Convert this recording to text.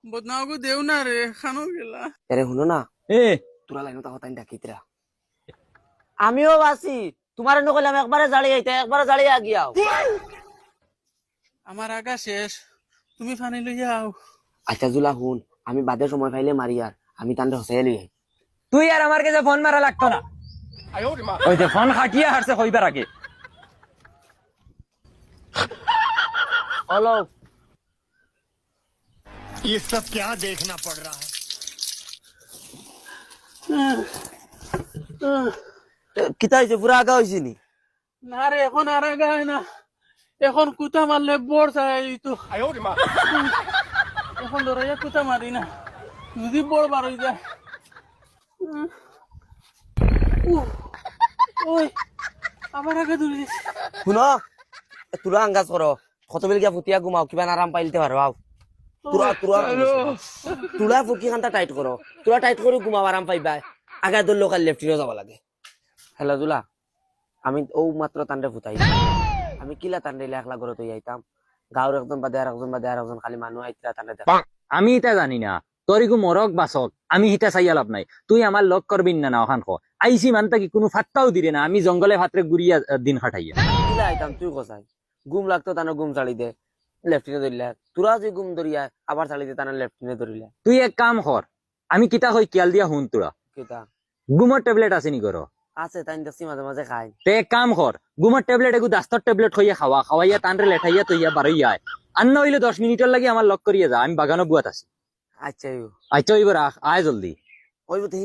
বদনাগো দেও না রে খানো গেলা এরে শুনো না এ তোরা লাইনত হতাই ডাকিতরা আমিও আছি তোমার নকলাম একবারে জ্বালিয়ে আইতে একবারে জ্বালিয়ে আগিয়াও আমার আগা শেষ তুমি ফানি লইয়া আও আচ্ছা জুলা শুন আমি বাদে সময় পাইলে মারি আর আমি তান্ডে হসাই লই আই তুই আর আমার কাছে ফোন মারা লাগতো না ওই যে ফোন খাটিয়ে হারছে কইবার আগে হলো ये सब क्या देखना पड़ रहा है। কিতা হইছে পুরা আগা হইছে নি না রে এখন আর আগা হয় না এখন কুতা মারলে বড় চাই তো এখন ধরাইয়া কুতা মারি না যদি বড় বার হয়ে যায় ওই আবার আগে ধরে দিছে শুনো তোরা আঙ্গাজ করো কত বেল গিয়া ফুটিয়া ঘুমাও কিবা আরাম পাইলতে পারো আও তোরা তোরা তোরা ফুকি খানটা টাইট করো তোরা টাইট করে ঘুমাও আরাম পাইবা আগা দল লোকাল লেফটিনে যাব লাগে হ্যালো জুলা আমি ও মাত্র তান্ডে ফুটাই আমি কিলা তান্ডে একলা করে তুই আইতাম গাঁর একজন বাদে আর একজন বাদে আর একজন খালি মানুষ আইতরা তান্ডে দেখ আমি এটা জানি না তোর ইগু মরক বাসক আমি হিটা চাইয়া লাভ নাই তুই আমার লগ করবিন না ওখান খ আইসি মানতা কি কোনো ফাত্তাও দিরে না আমি জঙ্গলে ফাত্রে গুড়িয়া দিন খাটাইয়া কিলা আইতাম তুই কোথায় ঘুম লাগতো তানে ঘুম চালি দে লেফটিনে ধরিলা তোরা যে ঘুম ধরিয়া আবার চালি দে তানে লেফটিনে ধরিলা তুই এক কাম কর আমি কিতা হই কিয়াল দিয়া হুন তোরা কিতা গুমর ট্যাবলেট আছে নি ঘর আছে তাই দেখছি মাঝে মাঝে খাই তে এক কাম কর গুমর ট্যাবলেট এগু দাস্তর ট্যাবলেট হইয়া খাওয়াইয়া তানরে লেঠাইয়া তৈয়া বারইয়া আন্ন হইলে 10 মিনিটের লাগি আমার লক করিয়া যা আমি বাগানো বুয়াত আছি আচ্ছা আচ্ছা ওইবার আয় জলদি ওই বুঝি